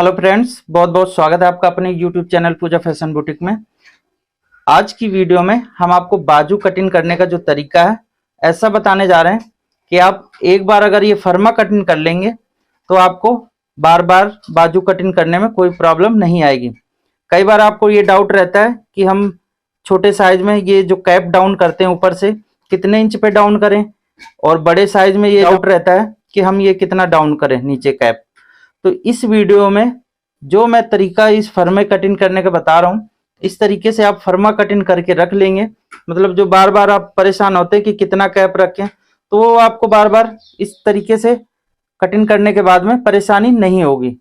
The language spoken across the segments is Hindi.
हेलो फ्रेंड्स, बहुत बहुत स्वागत है आपका अपने यूट्यूब चैनल पूजा फैशन बुटीक में। आज की वीडियो में हम आपको बाजू कटिंग करने का जो तरीका है ऐसा बताने जा रहे हैं कि आप एक बार अगर ये फर्मा कटिंग कर लेंगे तो आपको बार बार बाजू कटिंग करने में कोई प्रॉब्लम नहीं आएगी। कई बार आपको ये डाउट रहता है कि हम छोटे साइज में ये जो कैप डाउन करते हैं ऊपर से कितने इंच पे डाउन करें, और बड़े साइज में ये डाउट रहता है कि हम ये कितना डाउन करें नीचे कैप। तो इस वीडियो में जो मैं तरीका इस फर्मा कटिंग करने का बता रहा हूँ, इस तरीके से आप फर्मा कटिंग करके रख लेंगे। मतलब जो बार बार आप परेशान होते हैं कि कितना कैप रखें, तो वो आपको बार बार इस तरीके से कटिंग करने के बाद में परेशानी नहीं होगी।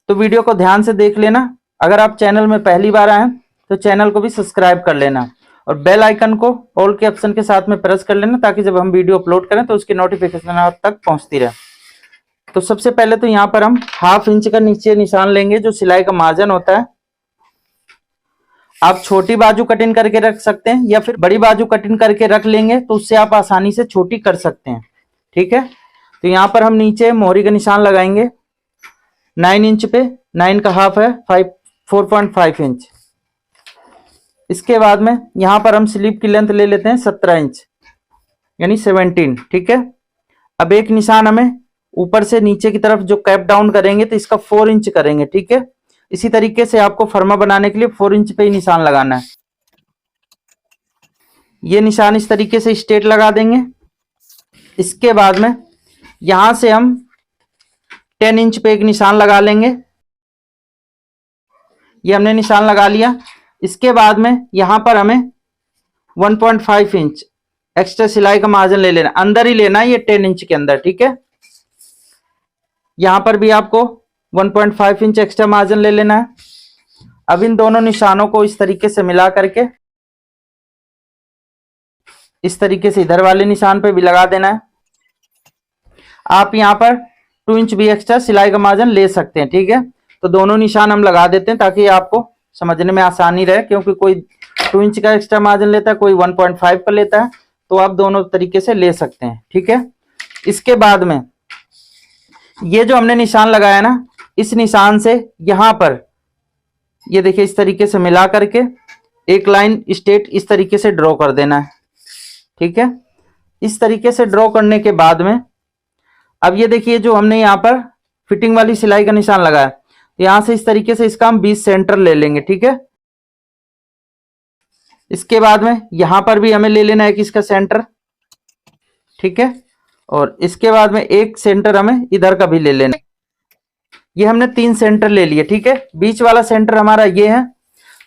तो वीडियो को ध्यान से देख लेना। अगर आप चैनल में पहली बार आए तो चैनल को भी सब्सक्राइब कर लेना और बेल आइकन को ऑल के ऑप्शन के साथ में प्रेस कर लेना, ताकि जब हम वीडियो अपलोड करें तो उसकी नोटिफिकेशन आप तक पहुंचती रहे। तो सबसे पहले तो यहाँ पर हम 1/2 इंच का नीचे निशान लेंगे, जो सिलाई का मार्जिन होता है। आप छोटी बाजू कटिंग करके रख सकते हैं या फिर बड़ी बाजू कटिंग करके रख लेंगे तो उससे आप आसानी से छोटी कर सकते हैं। ठीक है, तो यहाँ पर हम नीचे मोहरी का निशान लगाएंगे 9 इंच पे। 9 का हाफ है 4.5 इंच। इसके बाद में यहाँ पर हम स्लीव की लेंथ ले लेते हैं 17 इंच यानी 17। ठीक है, अब एक निशान हमें ऊपर से नीचे की तरफ जो कैप डाउन करेंगे तो इसका 4 इंच करेंगे। ठीक है, इसी तरीके से आपको फर्मा बनाने के लिए 4 इंच पे ही निशान लगाना है। ये निशान इस तरीके से स्ट्रेट लगा देंगे। इसके बाद में यहां से हम 10 इंच पे एक निशान लगा लेंगे। ये हमने निशान लगा लिया। इसके बाद में यहां पर हमें 1.5 इंच एक्स्ट्रा सिलाई का मार्जिन ले लेना, अंदर ही लेना है ये 10 इंच के अंदर। ठीक है, यहां पर भी आपको 1.5 इंच एक्स्ट्रा मार्जिन ले लेना है। अब इन दोनों निशानों को इस तरीके से मिला करके इस तरीके से इधर वाले निशान पे भी लगा देना है। आप यहां पर 2 इंच भी एक्स्ट्रा सिलाई का मार्जिन ले सकते हैं। ठीक है, तो दोनों निशान हम लगा देते हैं ताकि आपको समझने में आसानी रहे, क्योंकि कोई 2 इंच का एक्स्ट्रा मार्जिन लेता है, कोई 1.5 का लेता है, तो आप दोनों तरीके से ले सकते हैं। ठीक है, इसके बाद में ये जो हमने निशान लगाया ना, इस निशान से यहां पर ये देखिए इस तरीके से मिला करके एक लाइन स्ट्रेट इस तरीके से ड्रॉ कर देना है। ठीक है, इस तरीके से ड्रॉ करने के बाद में अब ये देखिए जो हमने यहाँ पर फिटिंग वाली सिलाई का निशान लगाया, यहां से इस तरीके से इसका हम 20 सेंटर ले लेंगे। ठीक है, इसके बाद में यहां पर भी हमें ले लेना है कि इसका सेंटर। ठीक है, और इसके बाद में एक सेंटर हमें इधर का भी ले लेना है। ये हमने 3 सेंटर ले लिए। ठीक है, बीच वाला सेंटर हमारा ये है,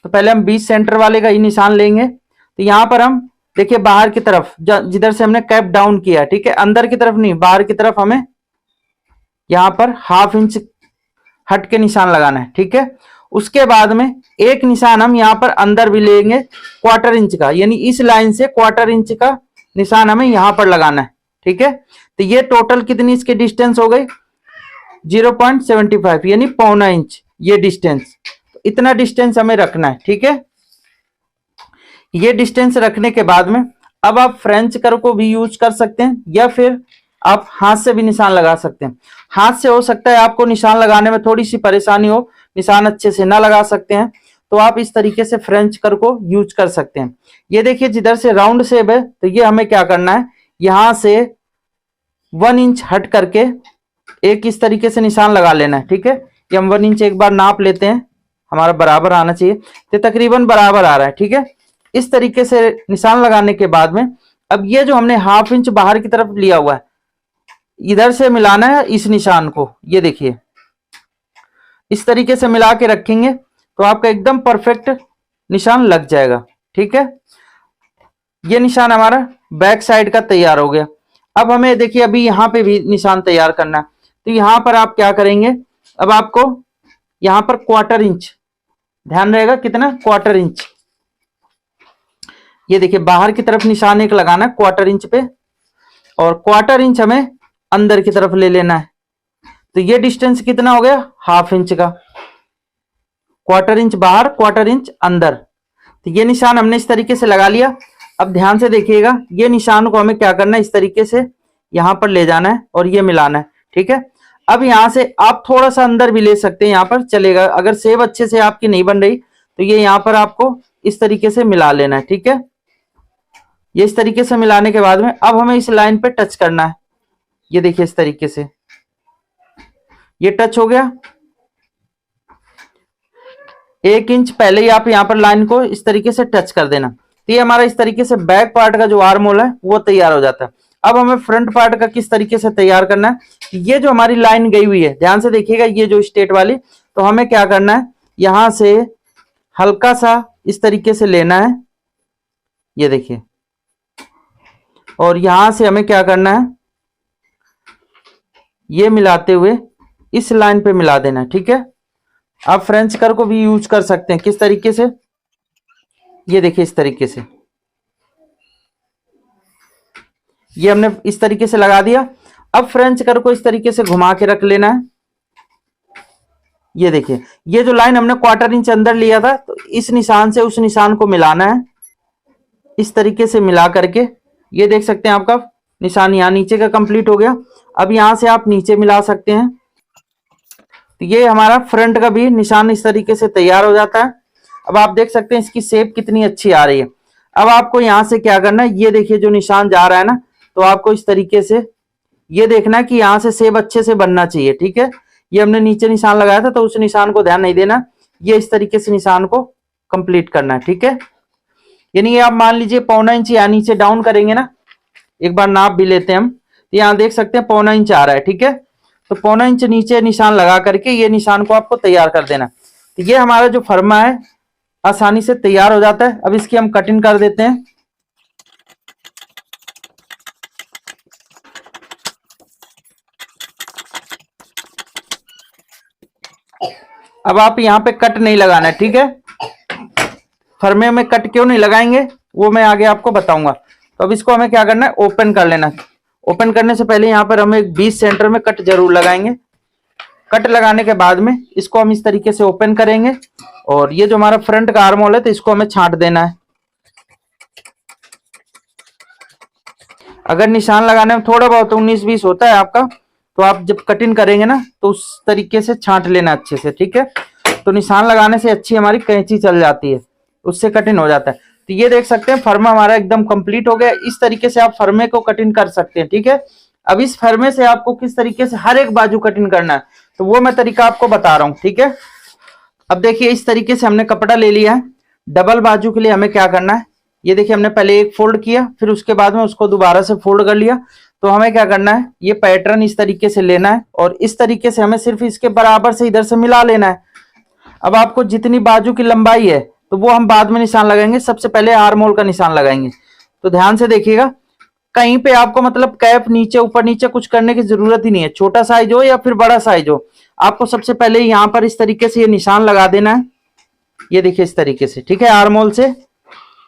तो पहले हम 20 सेंटर वाले का ही निशान लेंगे। तो यहां पर हम देखिए बाहर की तरफ जिधर से हमने कैप डाउन किया, ठीक है, अंदर की तरफ नहीं, बाहर की तरफ हमें यहां पर 1/2 इंच हट के निशान लगाना है। ठीक है, उसके बाद में एक निशान हम यहां पर अंदर भी लेंगे 1/4 इंच का, यानी इस लाइन से 1/4 इंच का निशान हमें यहां पर लगाना है। ठीक है, तो ये टोटल कितनी इसकी डिस्टेंस हो गई 0.75 यानी 0.25 इंच ये डिस्टेंस। तो इतना डिस्टेंस हमें रखना है। ठीक है, ये डिस्टेंस रखने के बाद में अब आप फ्रेंच कर को भी यूज कर सकते हैं या फिर आप हाथ से भी निशान लगा सकते हैं। हाथ से हो सकता है आपको निशान लगाने में थोड़ी सी परेशानी हो, निशान अच्छे से ना लगा सकते हैं, तो आप इस तरीके से फ्रेंच कर को यूज कर सकते हैं। ये देखिए जिधर से राउंड शेप है, तो ये हमें क्या करना है, यहां से 1 इंच हट करके एक इस तरीके से निशान लगा लेना है। ठीक है, ये हम 1 इंच एक बार नाप लेते हैं, हमारा बराबर आना चाहिए, तो तकरीबन बराबर आ रहा है। ठीक है, इस तरीके से निशान लगाने के बाद में अब ये जो हमने 1/2 इंच बाहर की तरफ लिया हुआ है, इधर से मिलाना है इस निशान को। ये देखिए इस तरीके से मिला के रखेंगे तो आपका एकदम परफेक्ट निशान लग जाएगा। ठीक है, ये निशान हमारा बैक साइड का तैयार हो गया। अब हमें देखिए अभी यहां पे भी निशान तैयार करना है, तो यहां पर आप क्या करेंगे, अब आपको यहां पर 1/4 इंच, ध्यान रहेगा कितना 1/4 इंच। ये देखिए बाहर की तरफ निशान एक लगाना है 1/4 इंच पे, और 1/4 इंच हमें अंदर की तरफ ले लेना है। तो ये डिस्टेंस कितना हो गया 1/2 इंच का, 1/4 इंच बाहर 1/4 इंच अंदर। तो ये निशान हमने इस तरीके से लगा लिया। अब ध्यान से देखिएगा, ये निशान को हमें क्या करना है, इस तरीके से यहां पर ले जाना है और ये मिलाना है। ठीक है, अब यहां से आप थोड़ा सा अंदर भी ले सकते हैं, यहां पर चलेगा। अगर सेव अच्छे से आपकी नहीं बन रही तो ये यहां पर आपको इस तरीके से मिला लेना है, ठीक है। ये इस तरीके से मिलाने के बाद में अब हमें इस लाइन पे टच करना है। ये देखिए इस तरीके से ये टच हो गया। 1 इंच पहले ही आप यहां पर लाइन को इस तरीके से टच कर देना। तो ये हमारा इस तरीके से बैक पार्ट का जो आर्म होल है वो तैयार हो जाता है। अब हमें फ्रंट पार्ट का किस तरीके से तैयार करना है। ये जो हमारी लाइन गई हुई है, ध्यान से देखिएगा, ये जो स्ट्रेट वाली, तो हमें क्या करना है, यहां से हल्का सा इस तरीके से लेना है, ये देखिए, और यहां से हमें क्या करना है, ये मिलाते हुए इस लाइन पे मिला देना है, ठीक है। आप फ्रेंच कर को भी यूज कर सकते हैं। किस तरीके से, ये देखिए इस तरीके से, ये हमने इस तरीके से लगा दिया। अब फ्रेंच कर को इस तरीके से घुमा के रख लेना है। ये देखिए, ये जो लाइन हमने 1/4 इंच अंदर लिया था, तो इस निशान से उस निशान को मिलाना है। इस तरीके से मिला करके ये देख सकते हैं आपका निशान यहां नीचे का कंप्लीट हो गया। अब यहां से आप नीचे मिला सकते हैं। तो ये हमारा फ्रंट का भी निशान इस तरीके से तैयार हो जाता है। अब आप देख सकते हैं इसकी शेप कितनी अच्छी आ रही है। अब आपको यहां से क्या करना है, ये देखिए जो निशान जा रहा है ना, तो आपको इस तरीके से ये देखना है कि यहां से शेप अच्छे से बनना चाहिए, ठीक है। ये हमने नीचे निशान लगाया था तो उस निशान को ध्यान नहीं देना, ये इस तरीके से निशान को कंप्लीट करना है, ठीक है। यानी आप मान लीजिए 1/4 इंच यहाँ नीचे डाउन करेंगे ना, एक बार नाप भी लेते हैं हम, तो यहाँ देख सकते हैं 1/4 इंच आ रहा है, ठीक है। तो 1/4 इंच नीचे निशान लगा करके ये निशान को आपको तैयार कर देना। तो ये हमारा जो फर्मा है आसानी से तैयार हो जाता है। अब इसकी हम कटिंग कर देते हैं। अब आप यहाँ पे कट नहीं लगाना है, ठीक है। फर्मे में कट क्यों नहीं लगाएंगे वो मैं आगे आपको बताऊंगा। तो अब इसको हमें क्या करना है, ओपन कर लेना। ओपन करने से पहले यहाँ पर हम एक 20 सेंटर में कट जरूर लगाएंगे। कट लगाने के बाद में इसको हम इस तरीके से ओपन करेंगे, और ये जो हमारा फ्रंट का आर्म होल है तो इसको हमें छांट देना है। अगर निशान लगाने में थोड़ा बहुत 19-20 होता है आपका, तो आप जब कटिंग करेंगे ना तो उस तरीके से छांट लेना अच्छे से, ठीक है। तो निशान लगाने से अच्छी हमारी कैंची चल जाती है, उससे कटिंग हो जाता है। तो ये देख सकते हैं फर्मा हमारा एकदम कंप्लीट हो गया। इस तरीके से आप फर्मे को कटिंग कर सकते हैं, ठीक है। अब इस फर्मे से आपको किस तरीके से हर एक बाजू कटिंग करना है तो वो मैं तरीका आपको बता रहा हूं, ठीक है। अब देखिए इस तरीके से हमने कपड़ा ले लिया है। डबल बाजू के लिए हमें क्या करना है, ये देखिए हमने पहले एक फोल्ड किया, फिर उसके बाद में उसको दोबारा से फोल्ड कर लिया। तो हमें क्या करना है, ये पैटर्न इस तरीके से लेना है और इस तरीके से हमें सिर्फ इसके बराबर से इधर से मिला लेना है। अब आपको जितनी बाजू की लंबाई है तो वो हम बाद में निशान लगाएंगे, सबसे पहले आर्म होल का निशान लगाएंगे। तो ध्यान से देखिएगा, कहीं पे आपको मतलब कैप नीचे ऊपर नीचे कुछ करने की जरूरत ही नहीं है। छोटा साइज हो या फिर बड़ा साइज हो, आपको सबसे पहले यहाँ पर इस तरीके से ये निशान लगा देना है। ये देखिए इस तरीके से, ठीक है। आर्म होल से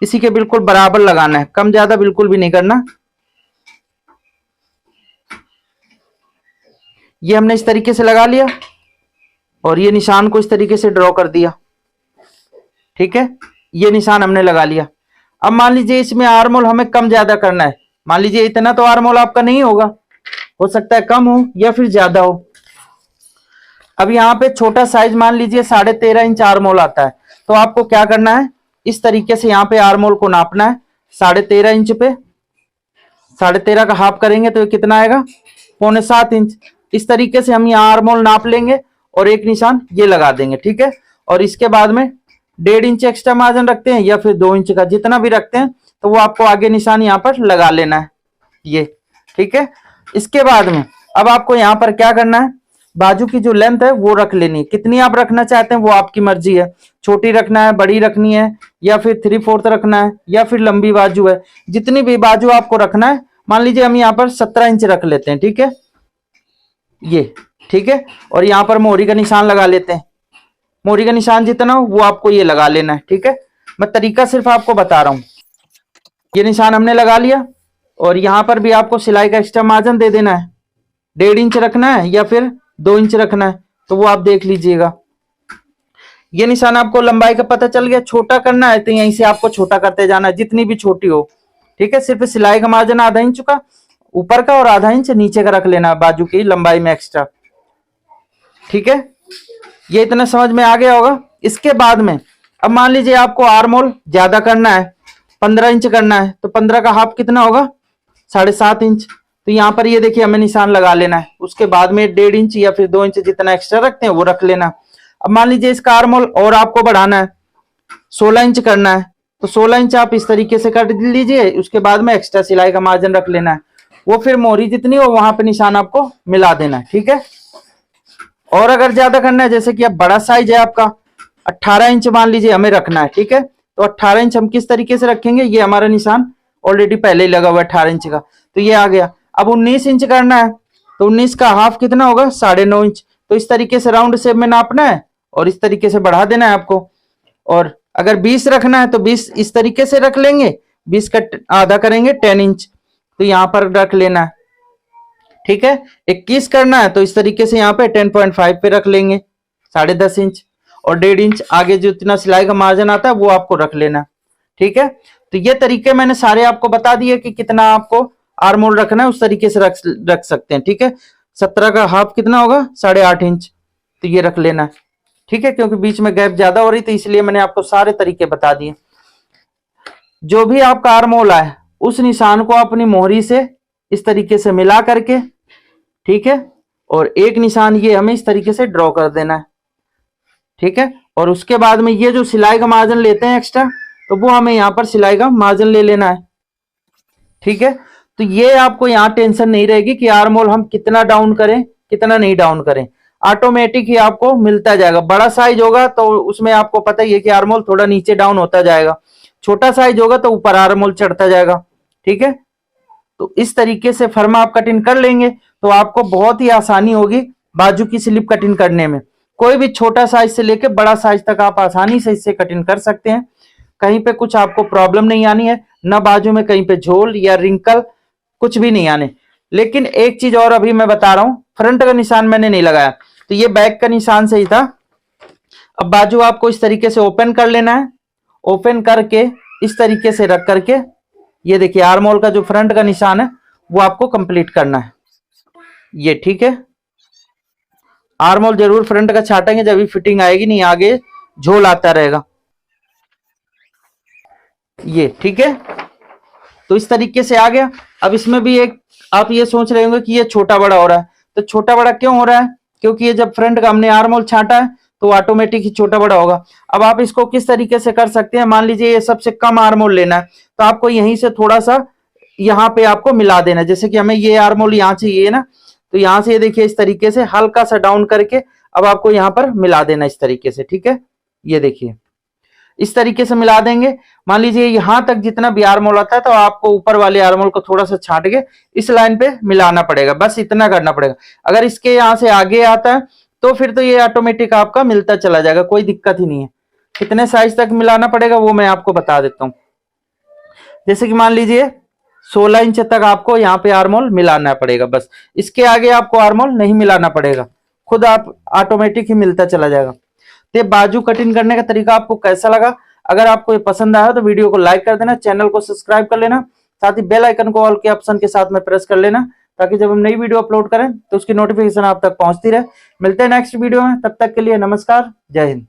इसी के बिल्कुल बराबर लगाना है, कम ज्यादा बिल्कुल भी नहीं करना। ये हमने इस तरीके से लगा लिया और ये निशान को इस तरीके से ड्रॉ कर दिया, ठीक है। ये निशान हमने लगा लिया। अब मान लीजिए इसमें आर्म होल हमें कम ज्यादा करना है। मान लीजिए इतना तो आर्म होल आपका नहीं होगा, हो सकता है कम हो या फिर ज्यादा हो। अब यहाँ पे छोटा साइज मान लीजिए 13.5 इंच आर्म होल आता है, तो आपको क्या करना है, इस तरीके से यहाँ पे आर्म होल को नापना है 13.5 इंच पे। 13.5 का हाफ करेंगे तो कितना आएगा, 6.25 इंच। इस तरीके से हम यहाँ आर्म होल नाप लेंगे और एक निशान ये लगा देंगे, ठीक है। और इसके बाद में 1.5 इंच एक्स्ट्रा मार्जिन रखते हैं या फिर 2 इंच का, जितना भी रखते हैं, तो वो आपको आगे निशान यहाँ पर लगा लेना है, ये, ठीक है। इसके बाद में अब आपको यहाँ पर क्या करना है, बाजू की जो लेंथ है वो रख लेनी है। कितनी आप रखना चाहते हैं वो आपकी मर्जी है, छोटी रखना है, बड़ी रखनी है, या फिर 3/4 रखना है, या फिर लंबी बाजू है। जितनी भी बाजू आपको रखना है, मान लीजिए हम यहाँ पर 17 इंच रख लेते हैं, ठीक है, ये, ठीक है। और यहाँ पर मोहरी का निशान लगा लेते हैं। मोहरी का निशान जितना हो वो आपको ये लगा लेना है, ठीक है। मैं तरीका सिर्फ आपको बता रहा हूं। ये निशान हमने लगा लिया और यहाँ पर भी आपको सिलाई का एक्स्ट्रा मार्जिन दे देना है। 1.5 इंच रखना है या फिर 2 इंच रखना है, तो वो आप देख लीजिएगा। ये निशान आपको लंबाई का पता चल गया। छोटा करना है तो यहीं से आपको छोटा करते जाना है, जितनी भी छोटी हो, ठीक है। सिर्फ सिलाई का मार्जिन आधा इंच का ऊपर का और आधा इंच नीचे का रख लेना बाजू की लंबाई में एक्स्ट्रा। ठीक है, ये इतना समझ में आ गया होगा। इसके बाद में अब मान लीजिए आपको आर्म होल ज्यादा करना है, 15 इंच करना है, तो 15 का हाफ कितना होगा, 7.5 इंच। तो यहाँ पर ये देखिए हमें निशान लगा लेना है। उसके बाद में 1.5 इंच या फिर 2 इंच जितना एक्स्ट्रा रखते हैं वो रख लेना। अब मान लीजिए इसका आर्म होल और आपको बढ़ाना है, 16 इंच करना है, तो 16 इंच आप इस तरीके से काट लीजिए। उसके बाद में एक्स्ट्रा सिलाई का मार्जिन रख लेना है, वो फिर मोहरी जितनी हो वहां पे निशान आपको मिला देना है, ठीक है। और अगर ज्यादा करना है, जैसे कि अब बड़ा साइज है आपका 18 इंच मान लीजिए हमें रखना है, ठीक है, तो 18 इंच हम किस तरीके से रखेंगे, ये हमारा निशान ऑलरेडी पहले ही लगा हुआ है 18 इंच का, तो ये आ गया। अब 19 इंच करना है, तो 19 का हाफ कितना होगा, 9.5 इंच। तो इस तरीके से राउंड शेप में नापना है और इस तरीके से बढ़ा देना है आपको। और अगर 20 रखना है तो 20 इस तरीके से रख लेंगे, 20 का आधा करेंगे 10 इंच, तो यहां पर रख लेना है, ठीक है। 21 करना है तो इस तरीके से यहाँ पे 10.5 पे रख लेंगे, 10.5 इंच, और 1.5 इंच आगे जो इतना सिलाई का मार्जिन आता है वो आपको रख लेना, ठीक है। तो ये तरीके मैंने सारे आपको बता दिए कि कितना आपको आर्म होल रखना है, उस तरीके से रख सकते हैं, ठीक है। 17 का हाफ कितना होगा, 8.5 इंच, तो ये रख लेना, ठीक है, क्योंकि बीच में गैप ज्यादा हो रही थी इसलिए मैंने आपको सारे तरीके बता दिए। जो भी आपका आर्म होल है उस निशान को अपनी मोहरी से इस तरीके से मिला करके, ठीक है, और एक निशान ये हमें इस तरीके से ड्रॉ कर देना है, ठीक है। और उसके बाद में ये जो सिलाई का मार्जिन लेते हैं एक्स्ट्रा, तो वो हमें यहाँ पर सिलाई का मार्जिन ले लेना है, ठीक है। तो ये आपको यहाँ टेंशन नहीं रहेगी कि आर्म होल हम कितना डाउन करें कितना नहीं डाउन करें, ऑटोमेटिक ही आपको मिलता जाएगा। बड़ा साइज होगा तो उसमें आपको पता ही है कि आर्म होल थोड़ा नीचे डाउन होता जाएगा, छोटा साइज होगा तो ऊपर आर्म होल चढ़ता जाएगा, ठीक है। तो इस तरीके से फर्मा आप कटिंग कर लेंगे तो आपको बहुत ही आसानी होगी बाजू की स्लिप कटिंग करने में। कोई भी छोटा साइज से लेकर बड़ा साइज तक आप आसानी से इससे कटिंग कर सकते हैं, कहीं पे कुछ आपको प्रॉब्लम नहीं आनी है, ना बाजू में कहीं पे झोल या रिंकल कुछ भी नहीं आने। लेकिन एक चीज और अभी मैं बता रहा हूं, फ्रंट का निशान मैंने नहीं लगाया, तो ये बैक का निशान सही था। अब बाजू आपको इस तरीके से ओपन कर लेना है, ओपन करके इस तरीके से रख करके ये देखिए आर्म होल का जो फ्रंट का निशान है वो आपको कंप्लीट करना है, ये ठीक है। आर्म होल जरूर फ्रंट का छाटेंगे, जब भी फिटिंग आएगी, नहीं आगे झोल आता रहेगा, ये ठीक है। तो इस तरीके से आ गया। अब इसमें भी एक आप ये सोच रहे होंगे कि ये छोटा बड़ा हो रहा है, तो छोटा बड़ा क्यों हो रहा है, क्योंकि ये जब फ्रंट का हमने आर्म होल छाटा है तो ऑटोमेटिक ही छोटा बड़ा होगा। अब आप इसको किस तरीके से कर सकते हैं, मान लीजिए ये सबसे कम आर्म होल लेना है, तो आपको यहीं से थोड़ा सा यहाँ पे आपको मिला देना है। जैसे कि हमें ये आर्म होल यहाँ चाहिए ना, तो यहाँ से ये देखिए इस तरीके से हल्का सा डाउन करके अब आपको यहाँ पर मिला देना इस तरीके से, ठीक है। ये देखिए इस तरीके से मिला देंगे। मान लीजिए यहां तक जितना भी आर्म होल आता है तो आपको ऊपर वाले आर्म होल को थोड़ा सा छाट के इस लाइन पे मिलाना पड़ेगा, बस इतना करना पड़ेगा। अगर इसके यहां से आगे आता है तो फिर तो ये ऑटोमेटिक आपका मिलता चला जाएगा, कोई दिक्कत ही नहीं है। कितने साइज तक मिलाना पड़ेगा वो मैं आपको बता देता हूं। जैसे कि मान लीजिए 16 इंच तक आपको यहाँ पे आर्म होल मिलाना पड़ेगा, बस इसके आगे आपको आर्म होल नहीं मिलाना पड़ेगा, खुद आप ऑटोमेटिक ही मिलता चला जाएगा। तो बाजू कटिंग करने का तरीका आपको कैसा लगा, अगर आपको ये पसंद आया तो वीडियो को लाइक कर देना, चैनल को सब्सक्राइब कर लेना, साथ ही बेल आइकन को ऑल के ऑप्शन के साथ में प्रेस कर लेना, ताकि जब हम नई वीडियो अपलोड करें तो उसकी नोटिफिकेशन आप तक पहुंचती रहे। मिलते हैं नेक्स्ट वीडियो में, तब तक के लिए नमस्कार, जय हिंद।